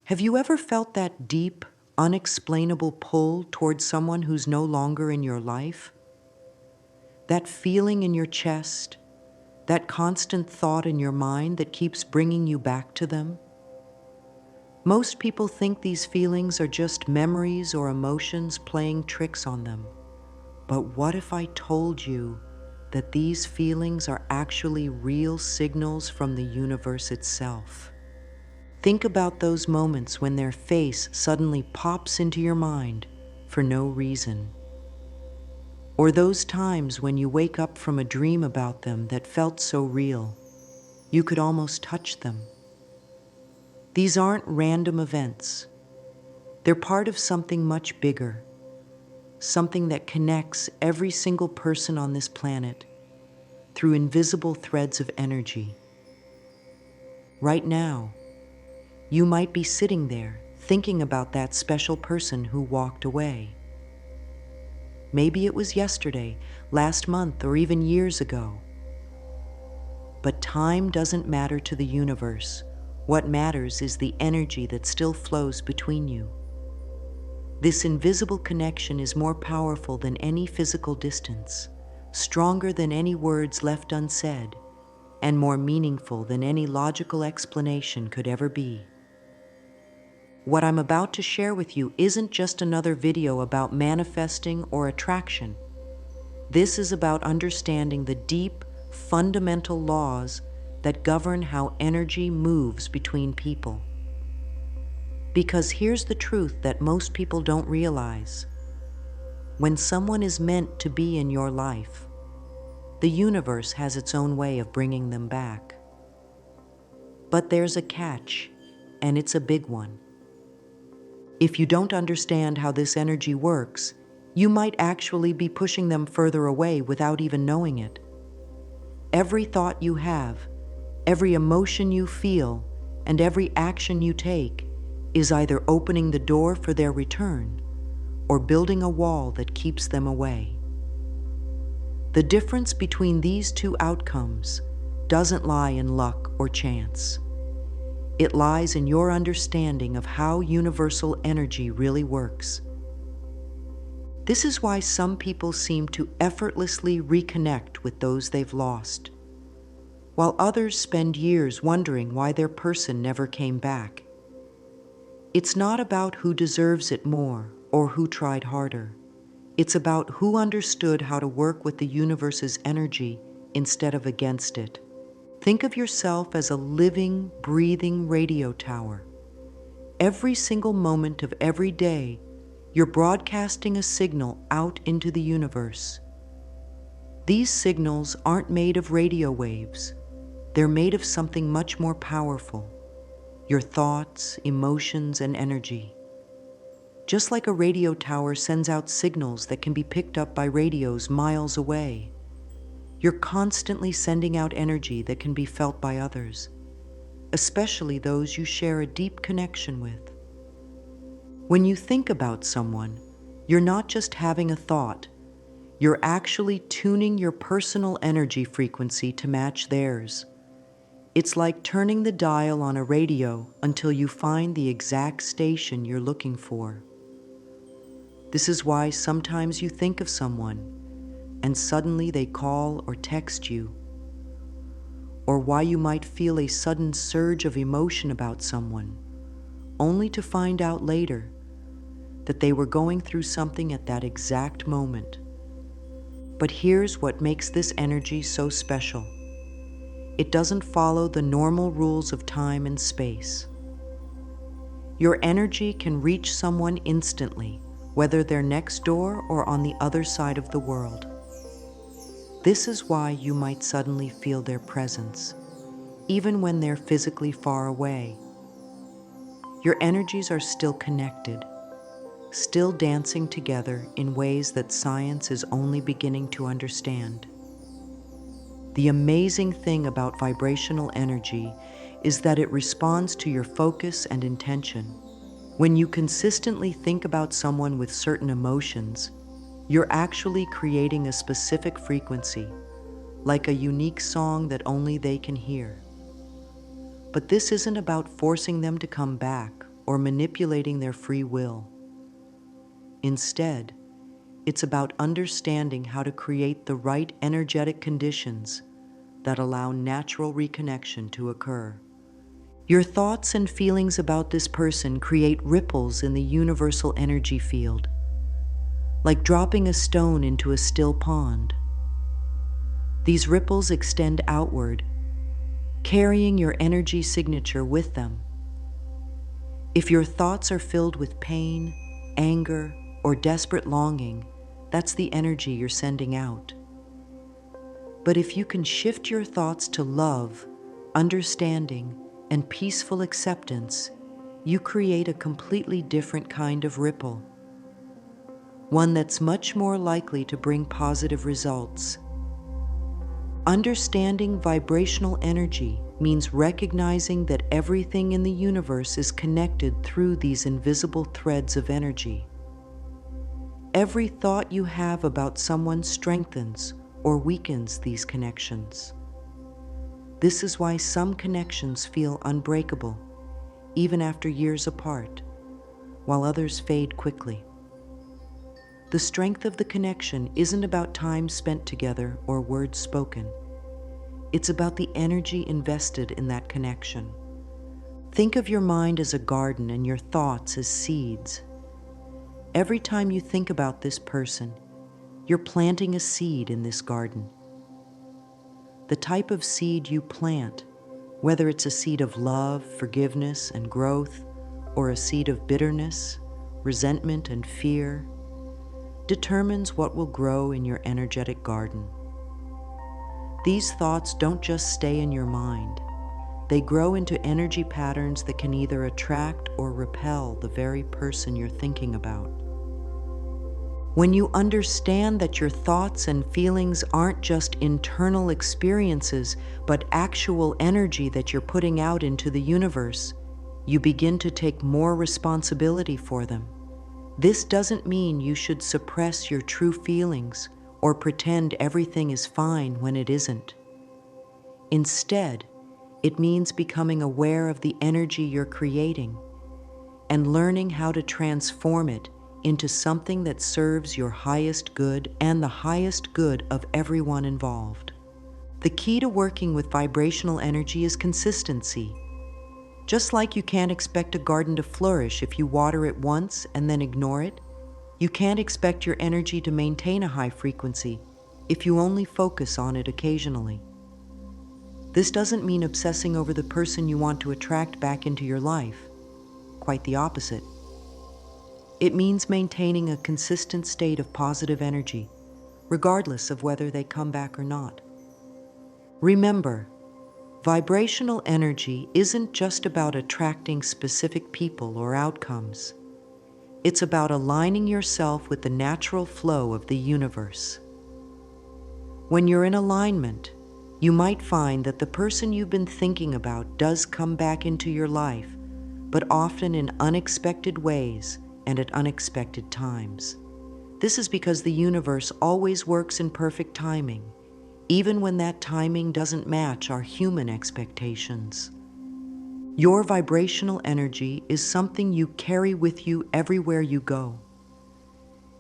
Have you ever felt that deep, unexplainable pull towards someone who's no longer in your life? That feeling in your chest, that constant thought in your mind that keeps bringing you back to them? Most people think these feelings are just memories or emotions playing tricks on them. But what if I told you that these feelings are actually real signals from the universe itself? Think about those moments when their face suddenly pops into your mind for no reason. Or those times when you wake up from a dream about them that felt so real, you could almost touch them. These aren't random events. They're part of something much bigger, something that connects every single person on this planet through invisible threads of energy. Right now, you might be sitting there thinking about that special person who walked away. Maybe it was yesterday, last month, or even years ago. But time doesn't matter to the universe. What matters is the energy that still flows between you. This invisible connection is more powerful than any physical distance, stronger than any words left unsaid, and more meaningful than any logical explanation could ever be. What I'm about to share with you isn't just another video about manifesting or attraction. This is about understanding the deep, fundamental laws that govern how energy moves between people. Because here's the truth that most people don't realize. When someone is meant to be in your life, the universe has its own way of bringing them back. But there's a catch, and it's a big one. If you don't understand how this energy works, you might actually be pushing them further away without even knowing it. Every thought you have, every emotion you feel, and every action you take is either opening the door for their return or building a wall that keeps them away. The difference between these two outcomes doesn't lie in luck or chance. It lies in your understanding of how universal energy really works. This is why some people seem to effortlessly reconnect with those they've lost, while others spend years wondering why their person never came back. It's not about who deserves it more or who tried harder. It's about who understood how to work with the universe's energy instead of against it. Think of yourself as a living, breathing radio tower. Every single moment of every day, you're broadcasting a signal out into the universe. These signals aren't made of radio waves. They're made of something much more powerful: your thoughts, emotions, and energy. Just like a radio tower sends out signals that can be picked up by radios miles away, you're constantly sending out energy that can be felt by others, especially those you share a deep connection with. When you think about someone, you're not just having a thought, you're actually tuning your personal energy frequency to match theirs. It's like turning the dial on a radio until you find the exact station you're looking for. This is why sometimes you think of someone and suddenly they call or text you, or why you might feel a sudden surge of emotion about someone, only to find out later that they were going through something at that exact moment. But here's what makes this energy so special. It doesn't follow the normal rules of time and space. Your energy can reach someone instantly, whether they're next door or on the other side of the world. This is why you might suddenly feel their presence, even when they're physically far away. Your energies are still connected, still dancing together in ways that science is only beginning to understand. The amazing thing about vibrational energy is that it responds to your focus and intention. When you consistently think about someone with certain emotions, you're actually creating a specific frequency, like a unique song that only they can hear. But this isn't about forcing them to come back or manipulating their free will. Instead, it's about understanding how to create the right energetic conditions that allow natural reconnection to occur. Your thoughts and feelings about this person create ripples in the universal energy field, like dropping a stone into a still pond. These ripples extend outward, carrying your energy signature with them. If your thoughts are filled with pain, anger, or desperate longing, that's the energy you're sending out. But if you can shift your thoughts to love, understanding, and peaceful acceptance, you create a completely different kind of ripple, one that's much more likely to bring positive results. Understanding vibrational energy means recognizing that everything in the universe is connected through these invisible threads of energy. Every thought you have about someone strengthens or weakens these connections. This is why some connections feel unbreakable, even after years apart, while others fade quickly. The strength of the connection isn't about time spent together or words spoken. It's about the energy invested in that connection. Think of your mind as a garden and your thoughts as seeds. Every time you think about this person, you're planting a seed in this garden. The type of seed you plant, whether it's a seed of love, forgiveness, and growth, or a seed of bitterness, resentment, and fear, determines what will grow in your energetic garden. These thoughts don't just stay in your mind. They grow into energy patterns that can either attract or repel the very person you're thinking about. When you understand that your thoughts and feelings aren't just internal experiences, but actual energy that you're putting out into the universe, you begin to take more responsibility for them. This doesn't mean you should suppress your true feelings or pretend everything is fine when it isn't. Instead, it means becoming aware of the energy you're creating and learning how to transform it into something that serves your highest good and the highest good of everyone involved. The key to working with vibrational energy is consistency. Just like you can't expect a garden to flourish if you water it once and then ignore it, you can't expect your energy to maintain a high frequency if you only focus on it occasionally. This doesn't mean obsessing over the person you want to attract back into your life. Quite the opposite. It means maintaining a consistent state of positive energy, regardless of whether they come back or not. Remember, vibrational energy isn't just about attracting specific people or outcomes. It's about aligning yourself with the natural flow of the universe. When you're in alignment, you might find that the person you've been thinking about does come back into your life, but often in unexpected ways and at unexpected times. This is because the universe always works in perfect timing, even when that timing doesn't match our human expectations. Your vibrational energy is something you carry with you everywhere you go.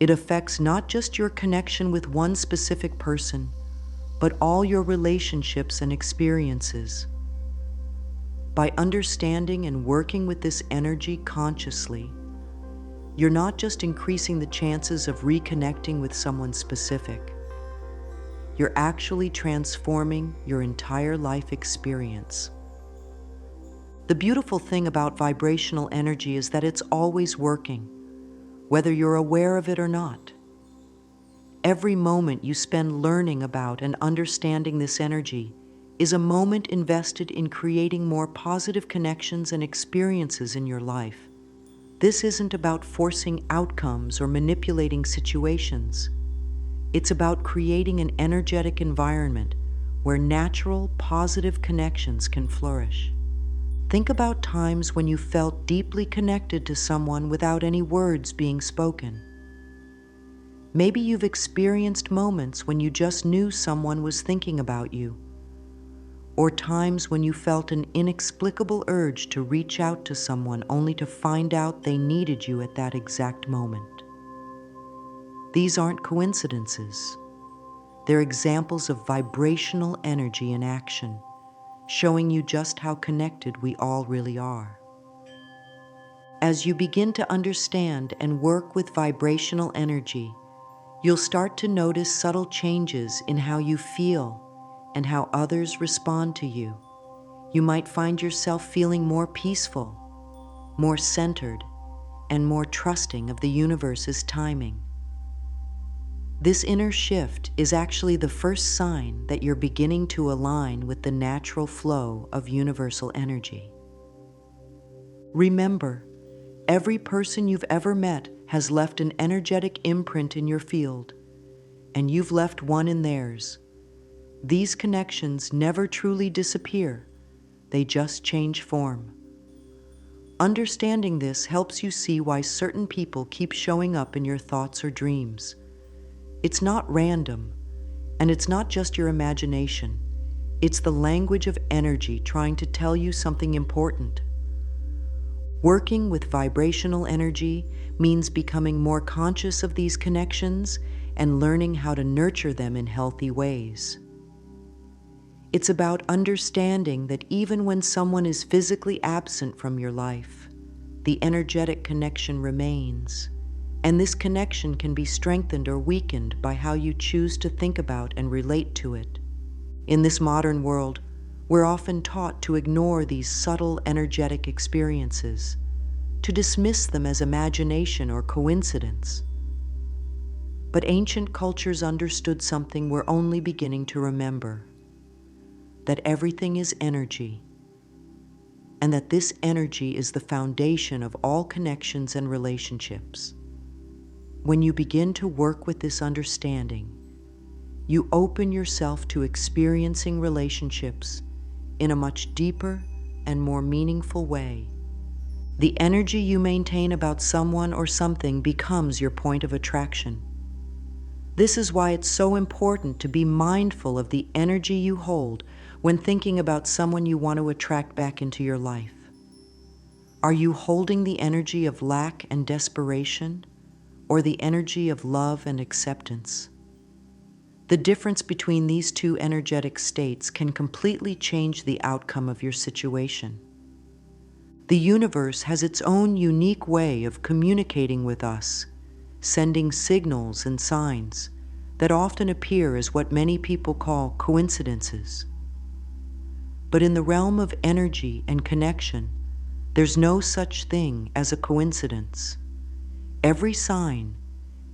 It affects not just your connection with one specific person, but all your relationships and experiences. By understanding and working with this energy consciously, you're not just increasing the chances of reconnecting with someone specific. You're actually transforming your entire life experience. The beautiful thing about vibrational energy is that it's always working, whether you're aware of it or not. Every moment you spend learning about and understanding this energy is a moment invested in creating more positive connections and experiences in your life. This isn't about forcing outcomes or manipulating situations. It's about creating an energetic environment where natural, positive connections can flourish. Think about times when you felt deeply connected to someone without any words being spoken. Maybe you've experienced moments when you just knew someone was thinking about you, or times when you felt an inexplicable urge to reach out to someone only to find out they needed you at that exact moment. These aren't coincidences. They're examples of vibrational energy in action, showing you just how connected we all really are. As you begin to understand and work with vibrational energy, you'll start to notice subtle changes in how you feel and how others respond to you. You might find yourself feeling more peaceful, more centered, and more trusting of the universe's timing. This inner shift is actually the first sign that you're beginning to align with the natural flow of universal energy. Remember, every person you've ever met has left an energetic imprint in your field, and you've left one in theirs. These connections never truly disappear, they just change form. Understanding this helps you see why certain people keep showing up in your thoughts or dreams. It's not random, and it's not just your imagination. It's the language of energy trying to tell you something important. Working with vibrational energy means becoming more conscious of these connections and learning how to nurture them in healthy ways. It's about understanding that even when someone is physically absent from your life, the energetic connection remains, and this connection can be strengthened or weakened by how you choose to think about and relate to it. In this modern world, we're often taught to ignore these subtle energetic experiences, to dismiss them as imagination or coincidence. But ancient cultures understood something we're only beginning to remember: that everything is energy, and that this energy is the foundation of all connections and relationships. When you begin to work with this understanding, you open yourself to experiencing relationships in a much deeper and more meaningful way. The energy you maintain about someone or something becomes your point of attraction. This is why it's so important to be mindful of the energy you hold when thinking about someone you want to attract back into your life. Are you holding the energy of lack and desperation, or the energy of love and acceptance? The difference between these two energetic states can completely change the outcome of your situation. The universe has its own unique way of communicating with us, sending signals and signs that often appear as what many people call coincidences. But in the realm of energy and connection, there's no such thing as a coincidence. Every sign,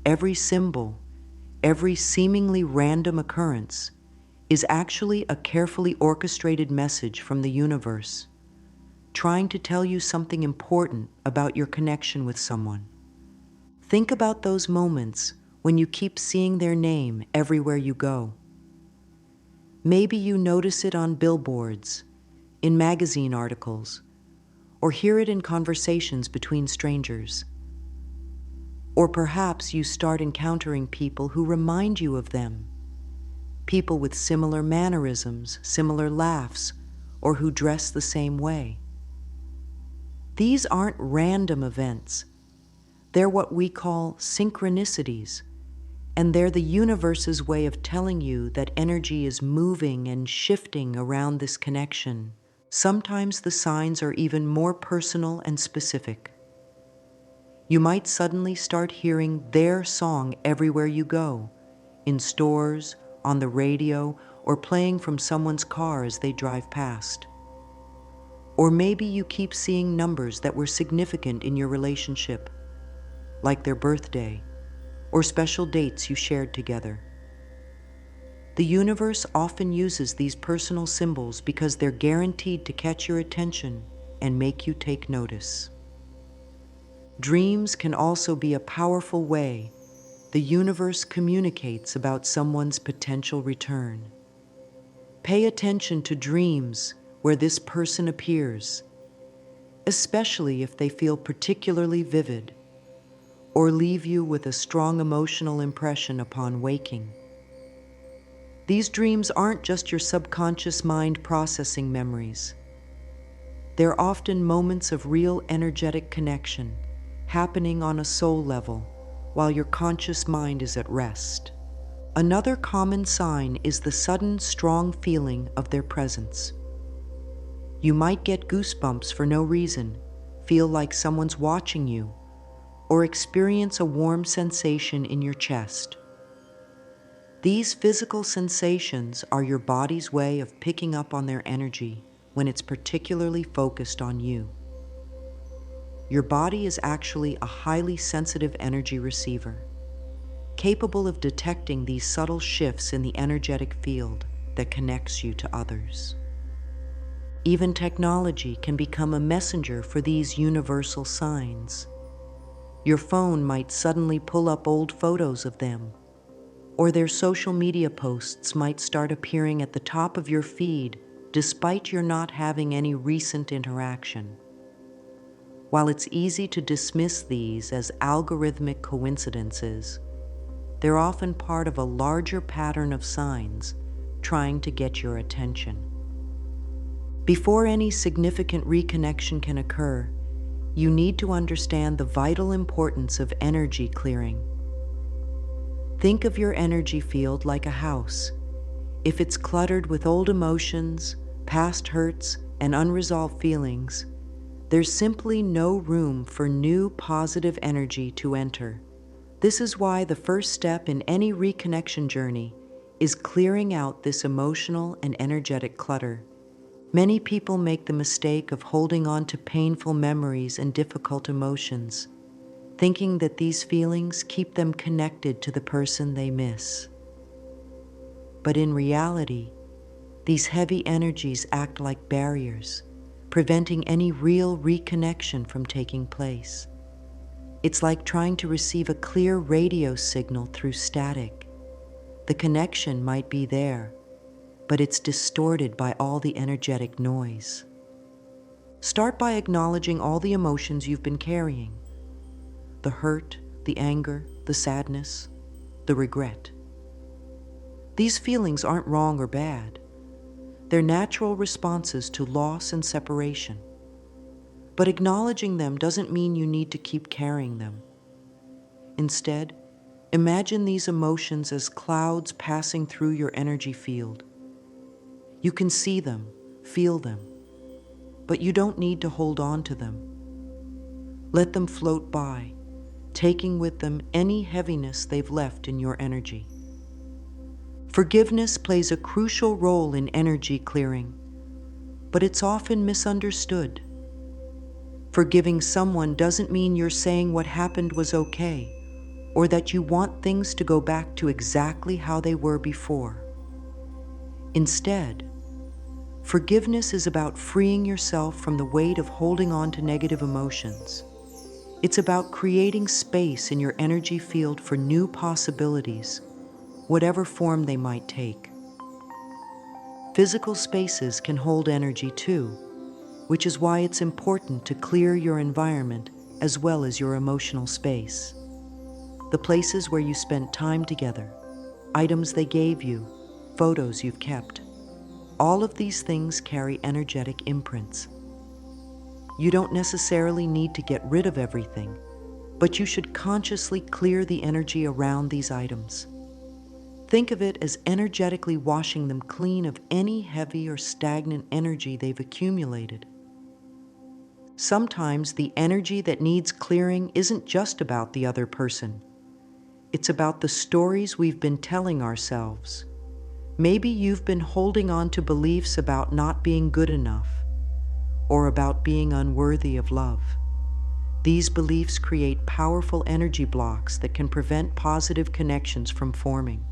every symbol, every seemingly random occurrence is actually a carefully orchestrated message from the universe, trying to tell you something important about your connection with someone. Think about those moments when you keep seeing their name everywhere you go. Maybe you notice it on billboards, in magazine articles, or hear it in conversations between strangers. Or perhaps you start encountering people who remind you of them, people with similar mannerisms, similar laughs, or who dress the same way. These aren't random events. They're what we call synchronicities, and they're the universe's way of telling you that energy is moving and shifting around this connection. Sometimes the signs are even more personal and specific. You might suddenly start hearing their song everywhere you go, in stores, on the radio, or playing from someone's car as they drive past. Or maybe you keep seeing numbers that were significant in your relationship, like their birthday, or special dates you shared together. The universe often uses these personal symbols because they're guaranteed to catch your attention and make you take notice. Dreams can also be a powerful way the universe communicates about someone's potential return. Pay attention to dreams where this person appears, especially if they feel particularly vivid or leave you with a strong emotional impression upon waking. These dreams aren't just your subconscious mind processing memories. They're often moments of real energetic connection, happening on a soul level, while your conscious mind is at rest. Another common sign is the sudden, strong feeling of their presence. You might get goosebumps for no reason, feel like someone's watching you, or experience a warm sensation in your chest. These physical sensations are your body's way of picking up on their energy when it's particularly focused on you. Your body is actually a highly sensitive energy receiver, capable of detecting these subtle shifts in the energetic field that connects you to others. Even technology can become a messenger for these universal signs. Your phone might suddenly pull up old photos of them, or their social media posts might start appearing at the top of your feed despite your not having any recent interaction. While it's easy to dismiss these as algorithmic coincidences, they're often part of a larger pattern of signs trying to get your attention. Before any significant reconnection can occur, you need to understand the vital importance of energy clearing. Think of your energy field like a house. If it's cluttered with old emotions, past hurts, and unresolved feelings, there's simply no room for new positive energy to enter. This is why the first step in any reconnection journey is clearing out this emotional and energetic clutter. Many people make the mistake of holding on to painful memories and difficult emotions, thinking that these feelings keep them connected to the person they miss. But in reality, these heavy energies act like barriers, preventing any real reconnection from taking place. It's like trying to receive a clear radio signal through static. The connection might be there, but it's distorted by all the energetic noise. Start by acknowledging all the emotions you've been carrying: the hurt, the anger, the sadness, the regret. These feelings aren't wrong or bad. They're natural responses to loss and separation. But acknowledging them doesn't mean you need to keep carrying them. Instead, imagine these emotions as clouds passing through your energy field. You can see them, feel them, but you don't need to hold on to them. Let them float by, taking with them any heaviness they've left in your energy. Forgiveness plays a crucial role in energy clearing, but it's often misunderstood. Forgiving someone doesn't mean you're saying what happened was okay, or that you want things to go back to exactly how they were before. Instead, forgiveness is about freeing yourself from the weight of holding on to negative emotions. It's about creating space in your energy field for new possibilities, whatever form they might take. Physical spaces can hold energy too, which is why it's important to clear your environment as well as your emotional space. The places where you spent time together, items they gave you, photos you've kept. All of these things carry energetic imprints. You don't necessarily need to get rid of everything, but you should consciously clear the energy around these items. Think of it as energetically washing them clean of any heavy or stagnant energy they've accumulated. Sometimes the energy that needs clearing isn't just about the other person. It's about the stories we've been telling ourselves. Maybe you've been holding on to beliefs about not being good enough, or about being unworthy of love. These beliefs create powerful energy blocks that can prevent positive connections from forming.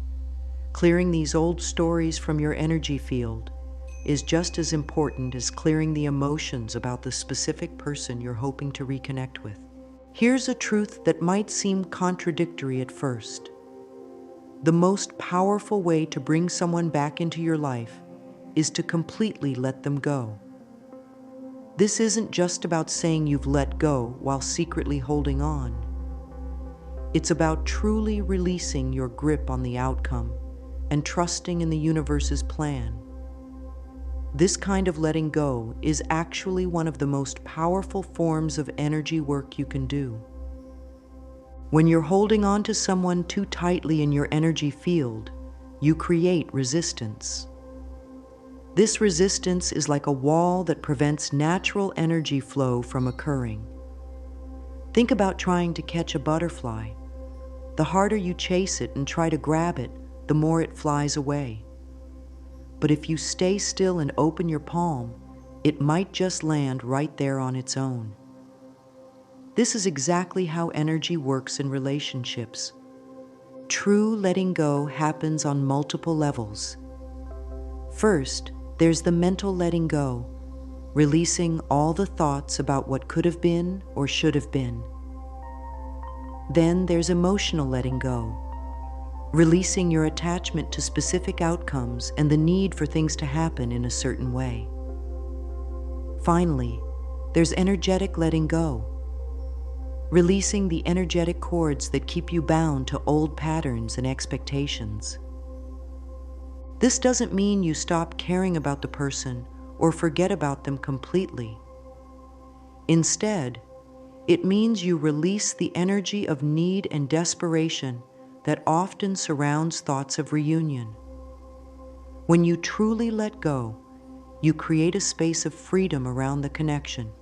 Clearing these old stories from your energy field is just as important as clearing the emotions about the specific person you're hoping to reconnect with. Here's a truth that might seem contradictory at first. The most powerful way to bring someone back into your life is to completely let them go. This isn't just about saying you've let go while secretly holding on. It's about truly releasing your grip on the outcome and trusting in the universe's plan. This kind of letting go is actually one of the most powerful forms of energy work you can do. When you're holding on to someone too tightly in your energy field, you create resistance. This resistance is like a wall that prevents natural energy flow from occurring. Think about trying to catch a butterfly. The harder you chase it and try to grab it, the more it flies away. But if you stay still and open your palm, it might just land right there on its own. This is exactly how energy works in relationships. True letting go happens on multiple levels. First, there's the mental letting go, releasing all the thoughts about what could have been or should have been. Then there's emotional letting go, releasing your attachment to specific outcomes and the need for things to happen in a certain way. Finally, there's energetic letting go, releasing the energetic cords that keep you bound to old patterns and expectations. This doesn't mean you stop caring about the person or forget about them completely. Instead, it means you release the energy of need and desperation that often surrounds thoughts of reunion. When you truly let go, you create a space of freedom around the connection.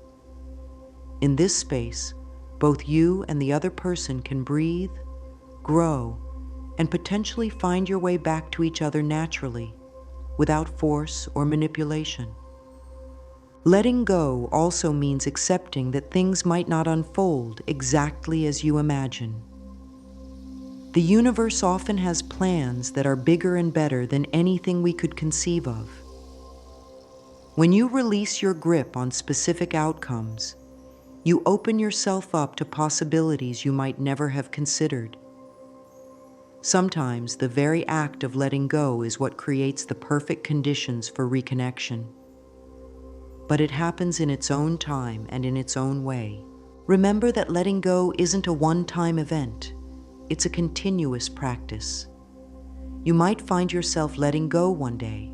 In this space, both you and the other person can breathe, grow, and potentially find your way back to each other naturally, without force or manipulation. Letting go also means accepting that things might not unfold exactly as you imagine. The universe often has plans that are bigger and better than anything we could conceive of. When you release your grip on specific outcomes, you open yourself up to possibilities you might never have considered. Sometimes the very act of letting go is what creates the perfect conditions for reconnection. But it happens in its own time and in its own way. Remember that letting go isn't a one-time event. It's a continuous practice. You might find yourself letting go one day,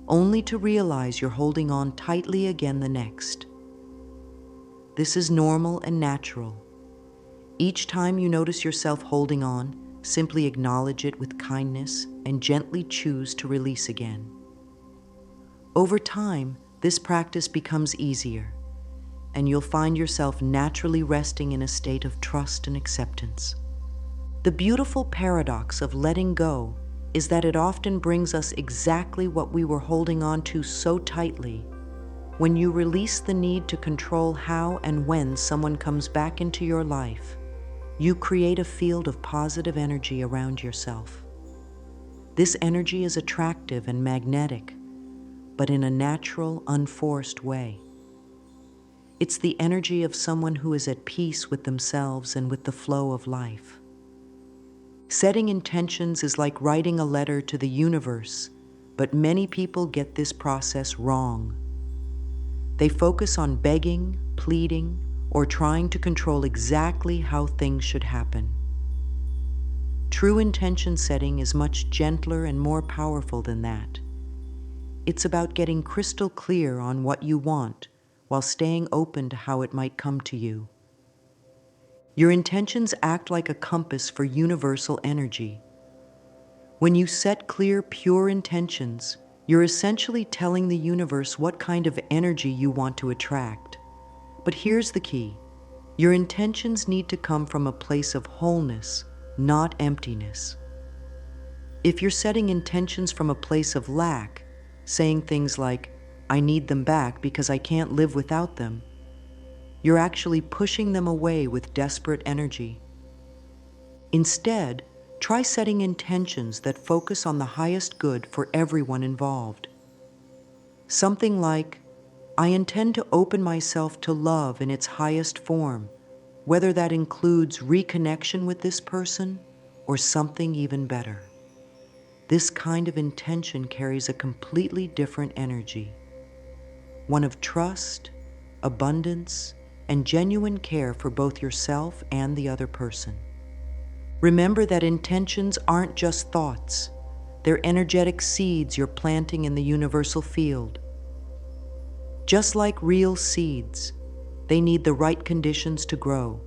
only to realize you're holding on tightly again the next. This is normal and natural. Each time you notice yourself holding on, simply acknowledge it with kindness and gently choose to release again. Over time, this practice becomes easier, and you'll find yourself naturally resting in a state of trust and acceptance. The beautiful paradox of letting go is that it often brings us exactly what we were holding on to so tightly. When you release the need to control how and when someone comes back into your life, you create a field of positive energy around yourself. This energy is attractive and magnetic, but in a natural, unforced way. It's the energy of someone who is at peace with themselves and with the flow of life. Setting intentions is like writing a letter to the universe, but many people get this process wrong. They focus on begging, pleading, or trying to control exactly how things should happen. True intention setting is much gentler and more powerful than that. It's about getting crystal clear on what you want while staying open to how it might come to you. Your intentions act like a compass for universal energy. When you set clear, pure intentions, you're essentially telling the universe what kind of energy you want to attract. But here's the key. Your intentions need to come from a place of wholeness, not emptiness. If you're setting intentions from a place of lack, saying things like, "I need them back because I can't live without them," you're actually pushing them away with desperate energy. Instead, try setting intentions that focus on the highest good for everyone involved. Something like, "I intend to open myself to love in its highest form, whether that includes reconnection with this person or something even better." This kind of intention carries a completely different energy, one of trust, abundance, and genuine care for both yourself and the other person. Remember that intentions aren't just thoughts. They're energetic seeds you're planting in the universal field. Just like real seeds, they need the right conditions to grow.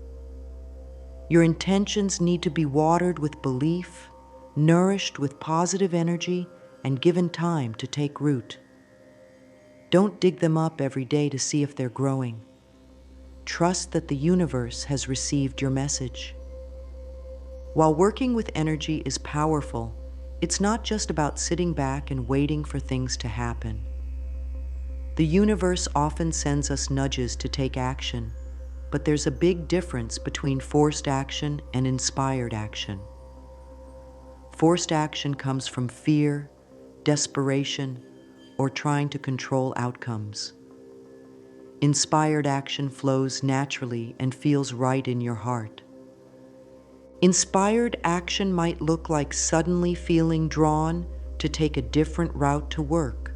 Your intentions need to be watered with belief, nourished with positive energy, and given time to take root. Don't dig them up every day to see if they're growing. Trust that the universe has received your message. While working with energy is powerful, it's not just about sitting back and waiting for things to happen. The universe often sends us nudges to take action, but there's a big difference between forced action and inspired action. Forced action comes from fear, desperation, or trying to control outcomes. Inspired action flows naturally and feels right in your heart. Inspired action might look like suddenly feeling drawn to take a different route to work,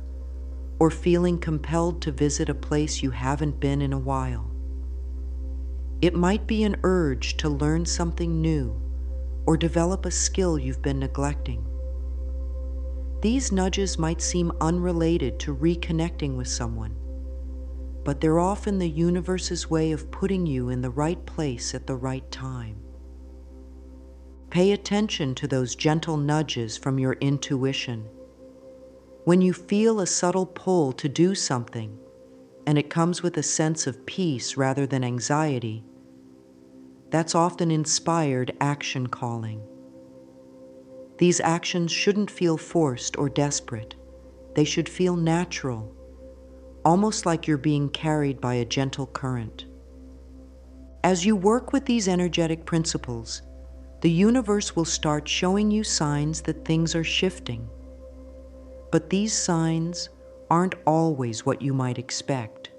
or feeling compelled to visit a place you haven't been in a while. It might be an urge to learn something new or develop a skill you've been neglecting. These nudges might seem unrelated to reconnecting with someone, but they're often the universe's way of putting you in the right place at the right time. Pay attention to those gentle nudges from your intuition. When you feel a subtle pull to do something, and it comes with a sense of peace rather than anxiety, that's often inspired action calling. These actions shouldn't feel forced or desperate. They should feel natural, almost like you're being carried by a gentle current. As you work with these energetic principles, the universe will start showing you signs that things are shifting. But these signs aren't always what you might expect.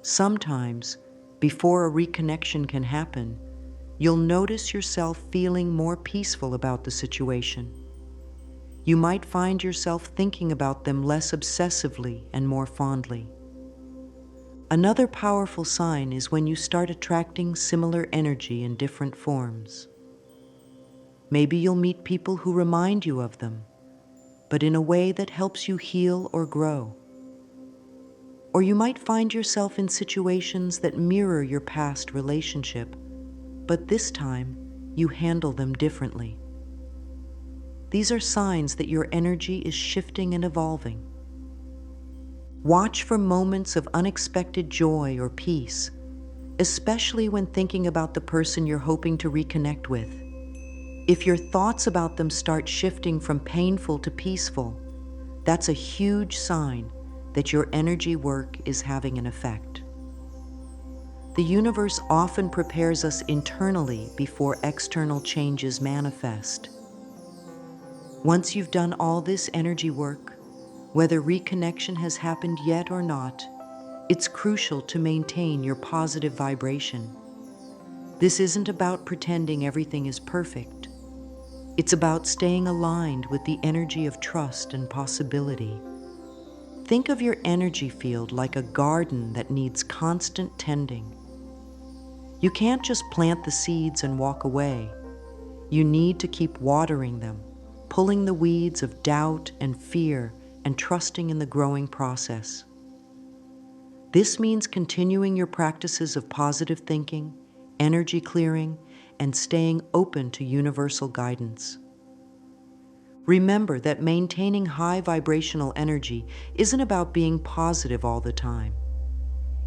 Sometimes, before a reconnection can happen, you'll notice yourself feeling more peaceful about the situation. You might find yourself thinking about them less obsessively and more fondly. Another powerful sign is when you start attracting similar energy in different forms. Maybe you'll meet people who remind you of them, but in a way that helps you heal or grow. Or you might find yourself in situations that mirror your past relationship, but this time you handle them differently. These are signs that your energy is shifting and evolving. Watch for moments of unexpected joy or peace, especially when thinking about the person you're hoping to reconnect with. If your thoughts about them start shifting from painful to peaceful, that's a huge sign that your energy work is having an effect. The universe often prepares us internally before external changes manifest. Once you've done all this energy work, whether reconnection has happened yet or not, it's crucial to maintain your positive vibration. This isn't about pretending everything is perfect. It's about staying aligned with the energy of trust and possibility. Think of your energy field like a garden that needs constant tending. You can't just plant the seeds and walk away. You need to keep watering them, pulling the weeds of doubt and fear and trusting in the growing process. This means continuing your practices of positive thinking, energy clearing, and staying open to universal guidance. Remember that maintaining high vibrational energy isn't about being positive all the time.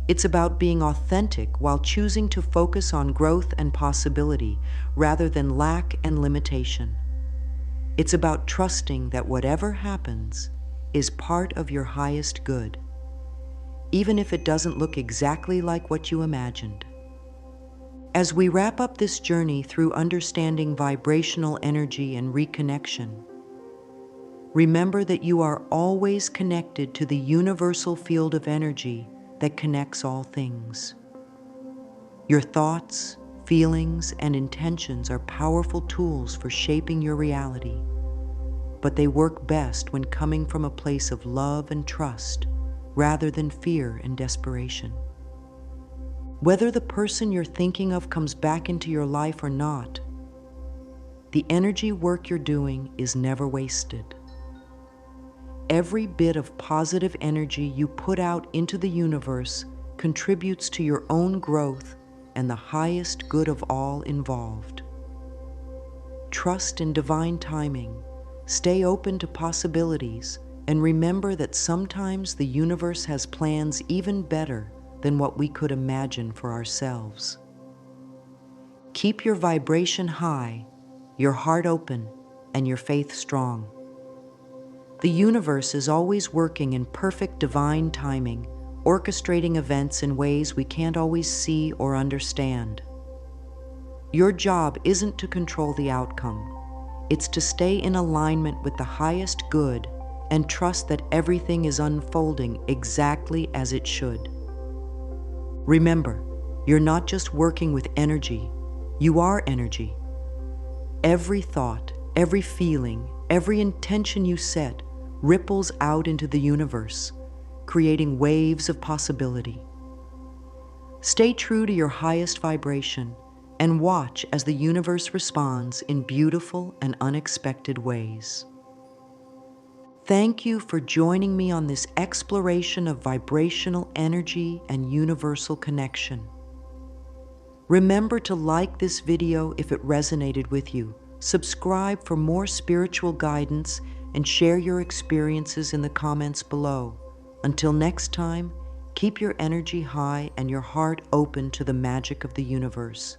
It's about being authentic while choosing to focus on growth and possibility rather than lack and limitation. It's about trusting that whatever happens is part of your highest good, even if it doesn't look exactly like what you imagined. As we wrap up this journey through understanding vibrational energy and reconnection, remember that you are always connected to the universal field of energy that connects all things. Your thoughts, feelings, and intentions are powerful tools for shaping your reality, but they work best when coming from a place of love and trust rather than fear and desperation. Whether the person you're thinking of comes back into your life or not, The energy work you're doing is never wasted. Every bit of positive energy you put out into the universe contributes to your own growth and the highest good of all involved. Trust in divine timing, stay open to possibilities, and remember that sometimes the universe has plans even better than what we could imagine for ourselves. Keep your vibration high, your heart open, and your faith strong. The universe is always working in perfect divine timing, orchestrating events in ways we can't always see or understand. Your job isn't to control the outcome. It's to stay in alignment with the highest good and trust that everything is unfolding exactly as it should. Remember, you're not just working with energy, you are energy. Every thought, every feeling, every intention you set ripples out into the universe, creating waves of possibility. Stay true to your highest vibration and watch as the universe responds in beautiful and unexpected ways. Thank you for joining me on this exploration of vibrational energy and universal connection. Remember to like this video if it resonated with you, subscribe for more spiritual guidance, and share your experiences in the comments below. Until next time, keep your energy high and your heart open to the magic of the universe.